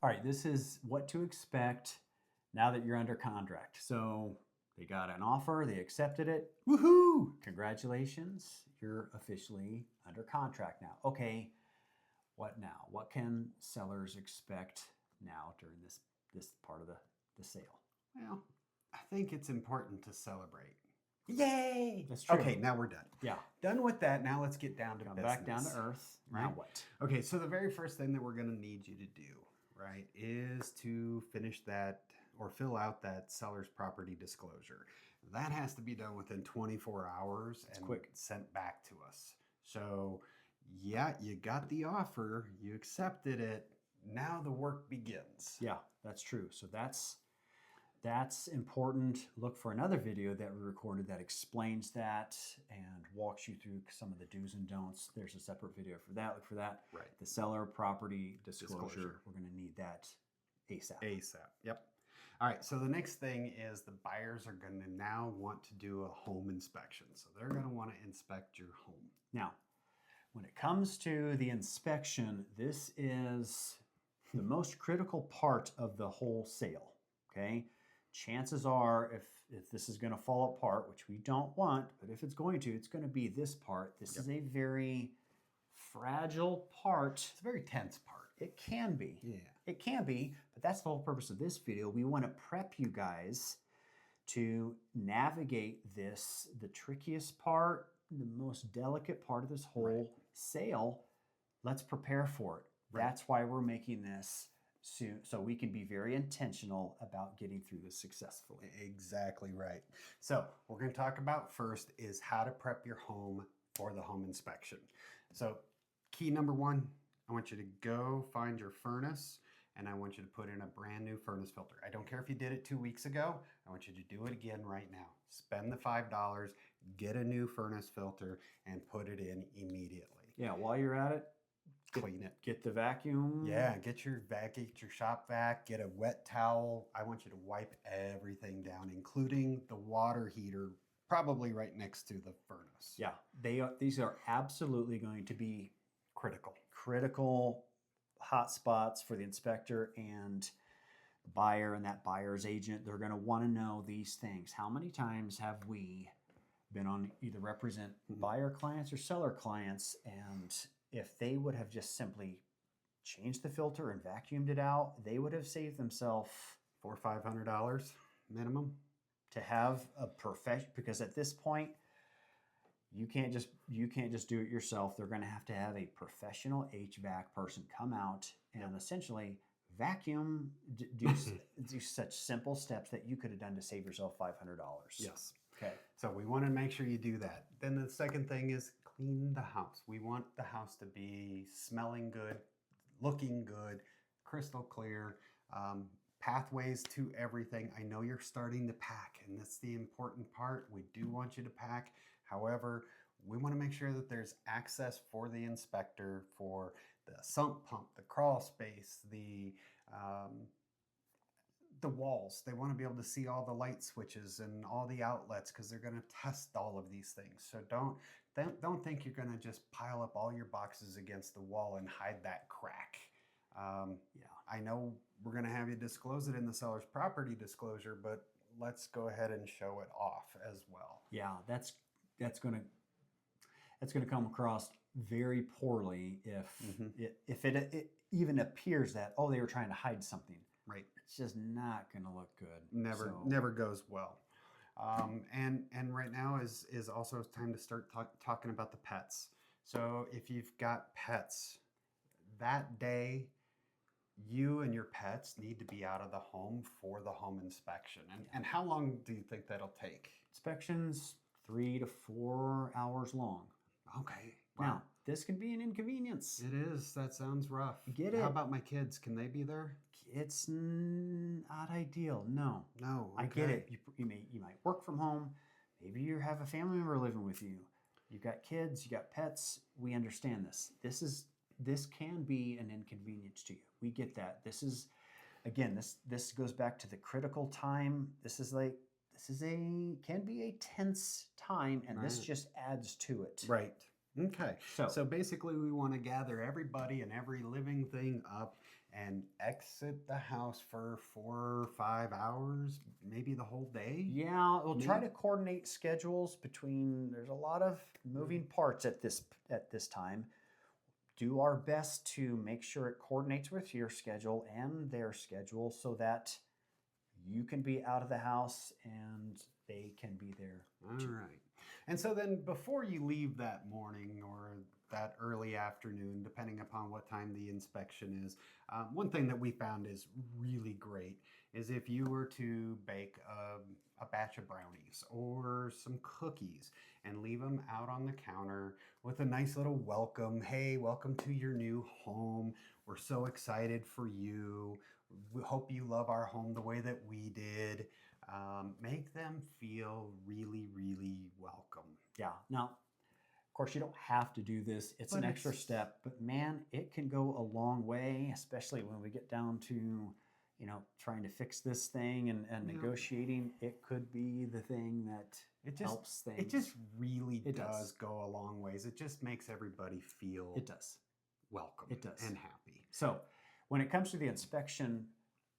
All right, this is what to expect now that you're under contract. So they got an offer, they accepted it. Woohoo! Congratulations, you're officially under contract now. Okay, what now? What can sellers expect now during this part of the sale? Well, I think it's important to celebrate. Yay! That's true. Okay, now we're done. Yeah. Done with that. Now let's get down to Come business. back down to earth. Now Right? what? Okay, so the very first thing that we're going to need you to do, right, is to finish that or fill out that seller's property disclosure. That has to be done within 24 hours and quick. sent back to us. So, yeah, you got the offer, you accepted it. Now the work begins. Yeah, that's true. So that's important. Look for another video that we recorded that explains that and walks you through some of the do's and don'ts. There's a separate video for that. Look for that. Right. The seller property disclosure. Disclosure. We're going to need that ASAP. ASAP. Yep. All right. So the next thing is the buyers are going to now want to do a home inspection. So they're going to want to inspect your home. Now, when it comes to the inspection, this is the most critical part of the whole sale. Okay. Chances are, if this is going to fall apart, which we don't want, but if it's going to be this part. This is a very fragile part. It's a very tense part. It can be. Yeah. It can be, but that's the whole purpose of this video. We want to prep you guys to navigate this, the trickiest part, the most delicate part of this whole sale. Let's prepare for it. Right. That's why we're making this soon, so we can be very intentional about getting through this successfully. Exactly right. So what we're going to talk about first is how to prep your home for the home inspection. So key number one, I want you to go find your furnace and I want you to put in a brand new furnace filter. I don't care if you did it 2 weeks ago. I want you to do it again right now. Spend the $5, get a new furnace filter and put it in immediately. Yeah, while you're at it, Clean it. get the vacuum. Yeah, get your shop vac, get a wet towel. I want you to wipe everything down, including the water heater, probably right next to the furnace. Yeah, these are absolutely going to be Critical. hot spots for the inspector and the buyer and that buyer's agent. They're going to want to know these things. How many times have we been on either represent buyer clients or seller clients, and if they would have just simply changed the filter and vacuumed it out, they would have saved themselves $400 or $500 minimum to have a profession, because at this point you can't just do it yourself. They're going to have a professional HVAC person come out and essentially vacuum, do such simple steps that you could have done to save yourself $500. Yes. Okay. So we want to make sure you do that. Then the second thing is clean the house. We want the house to be smelling good, looking good, crystal clear, pathways to everything. I know you're starting to pack, and that's the important part. We do want you to pack. However, we want to make sure that there's access for the inspector for the sump pump, the crawl space, the walls. They want to be able to see all the light switches and all the outlets because they're going to test all of these things. So don't think you're going to just pile up all your boxes against the wall and hide that crack. Yeah. I know we're going to have you disclose it in the seller's property disclosure, but let's go ahead and show it off as well. Yeah, that's going to come across very poorly if it even appears that, oh, they were trying to hide something. Right. It's just not going to look good. Never goes well. And right now is also time to start talking about the pets. So if you've got pets, that day you and your pets need to be out of the home for the home inspection. And how long do you think that'll take? Inspections 3 to 4 hours long. Okay. Now, Wow. this can be an inconvenience. It is. That sounds rough. Get it? How about my kids? Can they be there? It's not ideal. No. No. I get it. You might work from home. Maybe you have a family member living with you. You've got kids, you got pets. We understand this. This can be an inconvenience to you. We get that. This goes back to the critical time. Can be a tense time, and this just adds to it. Right. Okay. So basically we want to gather everybody and every living thing up and exit the house for 4 or 5 hours, maybe the whole day. Yeah, we'll try Me? to coordinate schedules between. There's a lot of moving parts at this time. Do our best to make sure it coordinates with your schedule and their schedule so that you can be out of the house and they can be there. All right. And so then before you leave that morning or that early afternoon, depending upon what time the inspection is, one thing that we found is really great is if you were to bake a batch of brownies or some cookies and leave them out on the counter with a nice little welcome. Hey, welcome to your new home. We're so excited for you. We hope you love our home the way that we did. Make them feel really, really welcome. Yeah. Now, of course, you don't have to do this. It's But an extra it's- step, but man, it can go a long way, especially when we get down to, trying to fix this thing and Yeah. negotiating. It could be the thing that It just helps things. it just really It does does. go a long ways. It just makes everybody feel It does. welcome It does. and happy. So, when it comes to the inspection,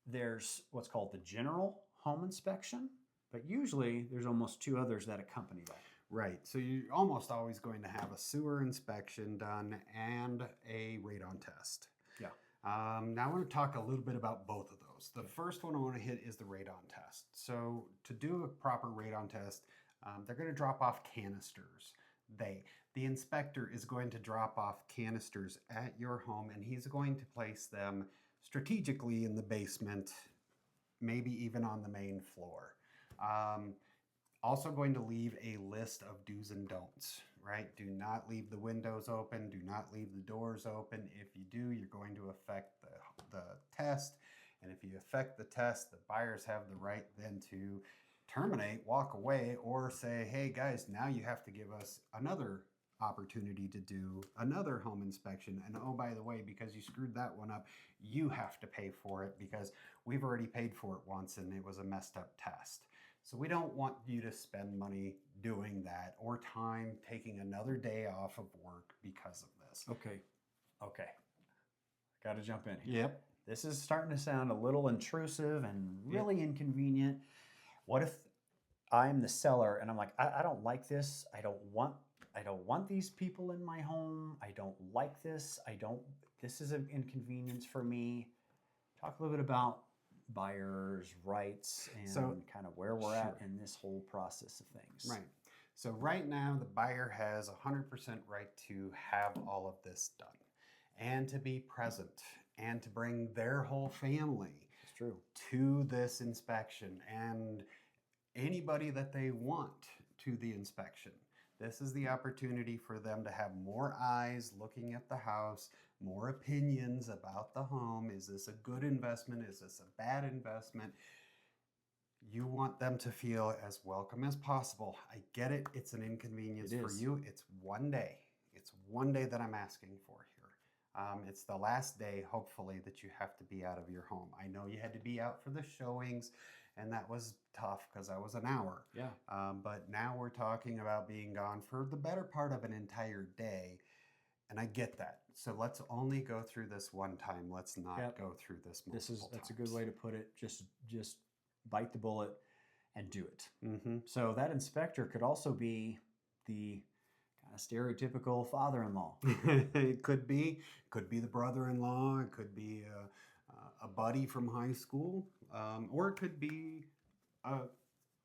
there's what's called the general home inspection, but usually there's almost two others that accompany that. Right. So you're almost always going to have a sewer inspection done and a radon test. Yeah. Now I want to talk a little bit about both of those. The first one I want to hit is the radon test. So to do a proper radon test, they're going to drop off canisters. The inspector is going to drop off canisters at your home, and he's going to place them strategically in the basement, maybe even on the main floor. Also going to leave a list of do's and don'ts, right? Do not leave the windows open. Do not leave the doors open. If you do, you're going to affect the test. And if you affect the test, the buyers have the right then to terminate, walk away, or say, hey guys, now you have to give us another opportunity to do another home inspection. And oh, by the way, because you screwed that one up, you have to pay for it because we've already paid for it once and it was a messed up test. So we don't want you to spend money doing that or time taking another day off of work because of this. Okay. Got to jump in here. Yep. This is starting to sound a little intrusive and really inconvenient. What if I'm the seller and I'm like, I don't like this. I don't want these people in my home. I don't like this. This is an inconvenience for me. Talk a little bit about buyers' rights and So- kind of where we're at Sure. in this whole process of things. Right. So right now, the buyer has 100% right to have all of this done and to be present and to bring their whole family It's true. to this inspection and anybody that they want to the inspection. This is the opportunity for them to have more eyes looking at the house, more opinions about the home. Is this a good investment? Is this a bad investment? You want them to feel as welcome as possible. I get it. It's an inconvenience It for is. you. It's one day. It's one day that I'm asking for here. It's the last day, hopefully, that you have to be out of your home. I know you had to be out for the showings, and that was tough because that was an hour. Yeah. But now we're talking about being gone for the better part of an entire day. And I get that. So let's only go through this one time. Let's not Yep. go through this multiple That's a good way to put it. Just bite the bullet and do it. Mm-hmm. So that inspector could also be the kind of stereotypical father-in-law. It could be the brother-in-law. It could be a buddy from high school, or it could be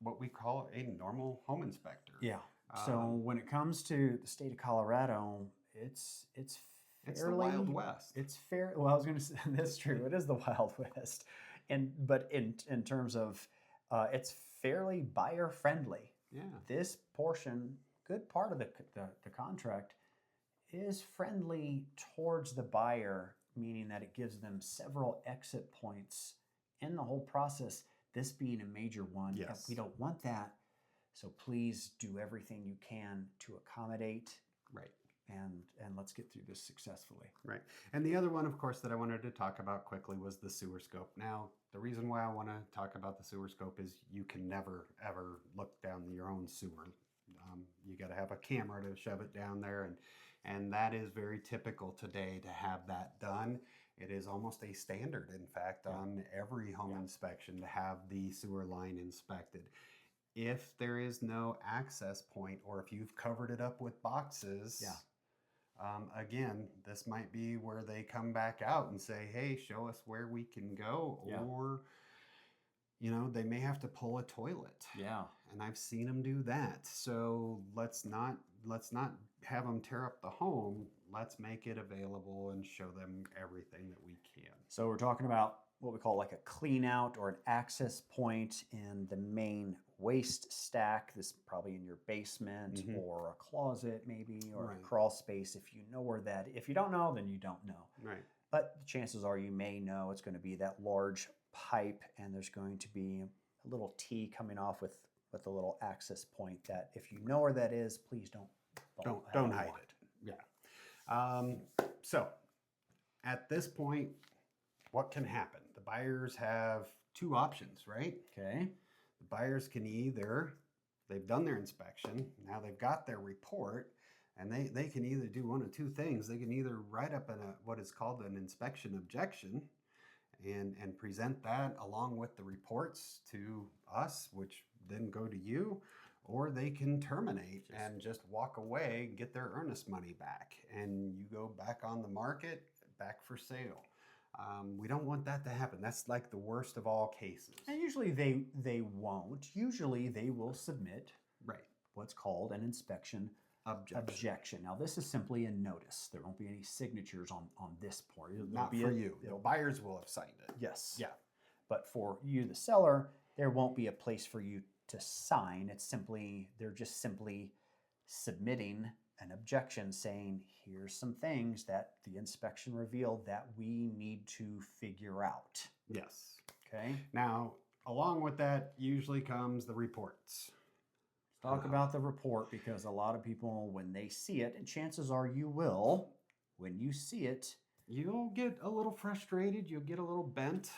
what we call a normal home inspector. Yeah. So when it comes to the state of Colorado, it's It's the fairly Wild West. It's fair. Well, I was going to say that's true. It is the Wild West, but in terms of it's fairly buyer friendly. Yeah. This portion, good part of the contract, is friendly towards the buyer, meaning that it gives them several exit points in the whole process. This being a major one, Yes. we don't want that. So please do everything you can to accommodate Right. and let's get through this successfully. Right. And the other one, of course, that I wanted to talk about quickly was the sewer scope. Now, the reason why I want to talk about the sewer scope is you can never, ever look down your own sewer. You got to have a camera to shove it down there. And that is very typical today to have that done. It is almost a standard, in fact, on every home inspection to have the sewer line inspected. If there is no access point, or if you've covered it up with boxes, again, this might be where they come back out and say, hey, show us where we can go. Yeah. Or, you know, they may have to pull a toilet. Yeah. And I've seen them do that. So let's not have them tear up the home. Let's make it available and show them everything that we can. So we're talking about what we call like a clean out or an access point in the main waste stack. This is probably in your basement or a closet maybe, or a crawl space if you know where that. If you don't know, then you don't know. Right. But the chances are you may know it's going to be that large pipe, and there's going to be a little T coming off with a little access point that if you know where that is, please don't hide it. Yeah. So at this point, what can happen? The buyers have two options, right? Okay. The buyers can either, they've done their inspection, now they've got their report, and they can either do one of two things. They can either write up what is called an inspection objection and present that along with the reports to us, which then go to you, or they can terminate and just walk away, get their earnest money back, and you go back on the market, back for sale. We don't want that to happen. That's like the worst of all cases. And usually they won't. Usually they will submit what's called an inspection objection. Now this is simply a notice. There won't be any signatures on this part. Not for you. The buyers will have signed it. Yes. Yeah. But for you, the seller, there won't be a place for you to sign. They're just simply submitting an objection saying, here's some things that the inspection revealed that we need to figure out. Yes. Okay. Now, along with that usually comes the reports. Talk about the report, because a lot of people, when they see it, and chances are you will, when you see it, you'll get a little frustrated, you'll get a little bent.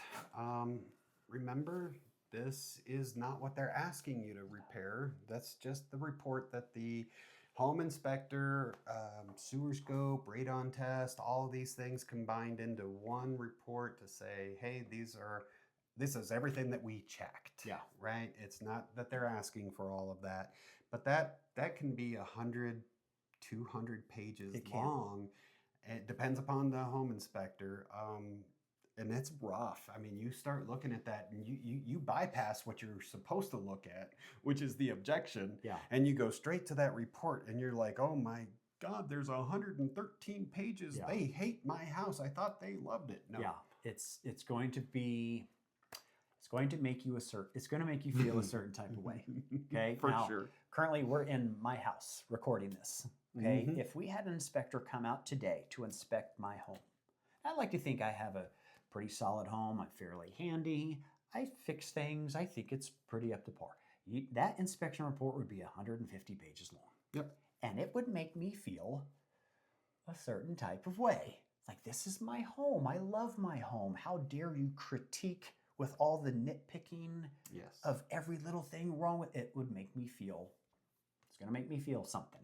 Remember, this is not what they're asking you to repair. That's just the report that the home inspector, sewer scope, radon test, all of these things combined into one report to say, hey, this is everything that we checked. Yeah. Right? It's not that they're asking for all of that, but that can be 100, 200 pages long. It depends upon the home inspector. And it's rough. I mean, you start looking at that and you bypass what you're supposed to look at, which is the objection. Yeah. And you go straight to that report and you're like, oh my God, there's 113 pages. Yeah. They hate my house. I thought they loved it. No. Yeah. It's going to make you it's going to make you feel a certain type of way. Okay. For now, sure. Currently we're in my house recording this. Okay. If we had an inspector come out today to inspect my home, I'd like to think I have a pretty solid home. I'm fairly handy. I fix things. I think it's pretty up to par. That inspection report would be 150 pages long. Yep. And it would make me feel a certain type of way. Like, this is my home. I love my home. How dare you critique with all the nitpicking of every little thing wrong with it? Would make me feel, it's going to make me feel something.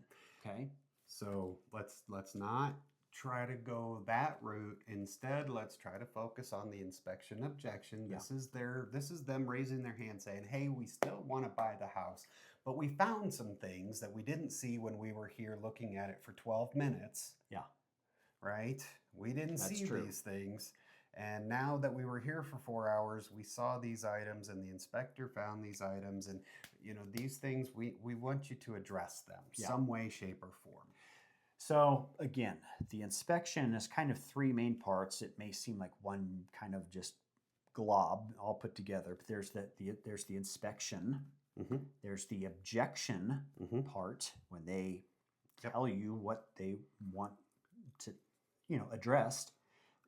Okay. So let's not try to go that route. Instead, let's try to focus on the inspection objection. This is them raising their hand saying, hey, we still want to buy the house, but we found some things that we didn't see when we were here looking at it for 12 minutes. Yeah. Right? We didn't see these things. And now that we were here for 4 hours, we saw these items and the inspector found these items. And, these things, we want you to address them some way, shape, or form. So again, the inspection is kind of three main parts. It may seem like one kind of just glob all put together, but there's the inspection, there's the objection part when they tell you what they want to, addressed.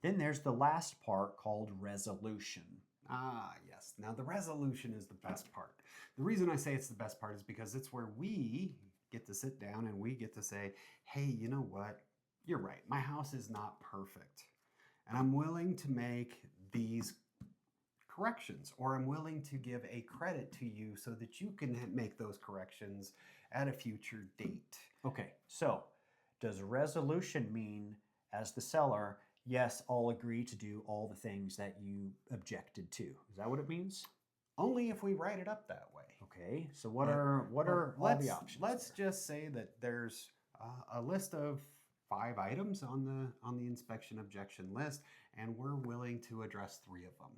Then there's the last part called resolution. Ah, yes. Now the resolution is the best part. The reason I say it's the best part is because it's where we get to sit down and we get to say, hey, you know what? You're right. My house is not perfect. And I'm willing to make these corrections, or I'm willing to give a credit to you so that you can make those corrections at a future date. Okay, so does resolution mean, as the seller, yes, I'll agree to do all the things that you objected to. Is that what it means? Only if we write it up that way. Okay, so what But- are well, all the options? Let's there? just say that there's a list of 5 items on the inspection objection list, and we're willing to address 3 of them.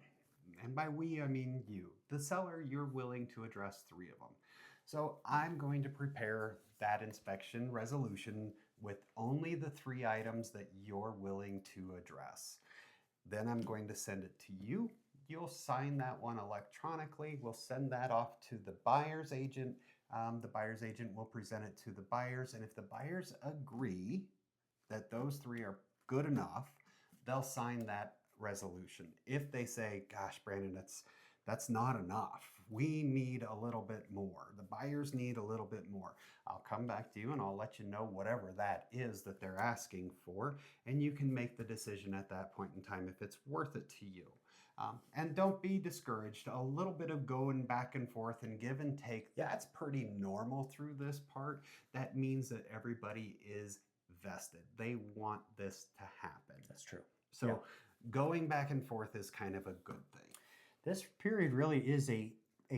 And by we, I mean you, the seller. You're willing to address 3 of them. So I'm going to prepare that inspection resolution with only the 3 items that you're willing to address. Then I'm going to send it to you. You'll sign that one electronically. We'll send that off to the buyer's agent. The buyer's agent will present it to the buyers. And if the buyers agree that those 3 are good enough, they'll sign that resolution. If they say, gosh, Brandon, that's not enough. We need a little bit more. The buyers need a little bit more. I'll come back to you and I'll let you know whatever that is that they're asking for. And you can make the decision at that point in time if it's worth it to you. And don't be discouraged. A little bit of going back and forth and give and take, that's pretty normal through this part. That means that everybody is vested. They want this to happen. That's true. So Yeah. going back and forth is kind of a good thing. This period really is a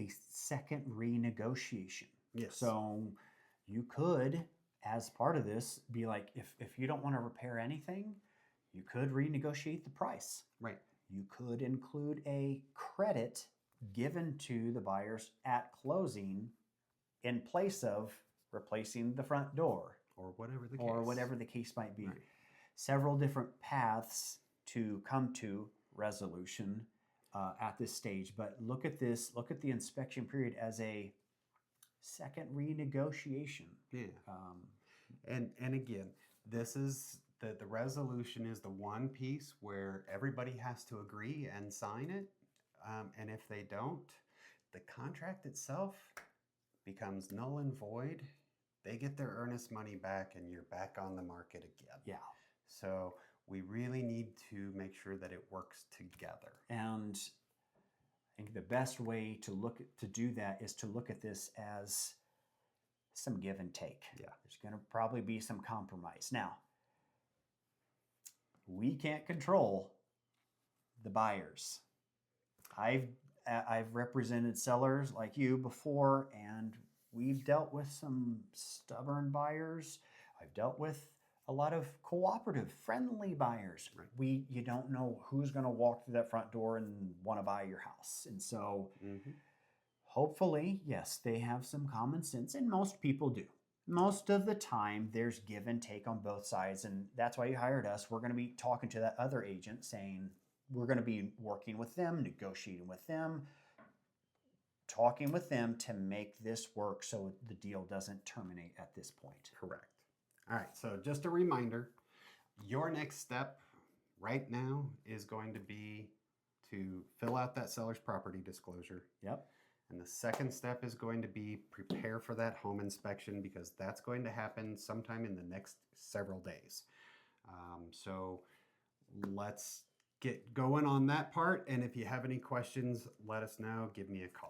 second renegotiation. Yes. So you could, as part of this, be like, if you don't want to repair anything, you could renegotiate the price. Right. You could include a credit given to the buyers at closing in place of replacing the front door Or whatever the case. or whatever the case might be. Right. Several different paths to come to resolution at this stage. But look at this, look at the inspection period as a second renegotiation. Yeah. Um, And again, this is the resolution is the one piece where everybody has to agree and sign it. And if they don't, the contract itself becomes null and void. They get their earnest money back and you're back on the market again. yeah. So we really need to make sure that it works together. And I think the best way to do that is to look at this as some give and take. Yeah. There's going to probably be some compromise. Now, we can't control the buyers. I've represented sellers like you before, and we've dealt with some stubborn buyers. I've dealt with a lot of cooperative, friendly buyers. Right. You don't know who's going to walk through that front door and want to buy your house. And so hopefully, yes, they have some common sense, and most people do. Most of the time, there's give and take on both sides, and that's why you hired us. We're going to be talking to that other agent saying, we're going to be working with them, negotiating with them, talking with them to make this work so the deal doesn't terminate at this point. Correct. All right, so just a reminder, your next step right now is going to be to fill out that seller's property disclosure. Yep. And the second step is going to be prepare for that home inspection because that's going to happen sometime in the next several days. So let's get going on that part. And if you have any questions, let us know. Give me a call.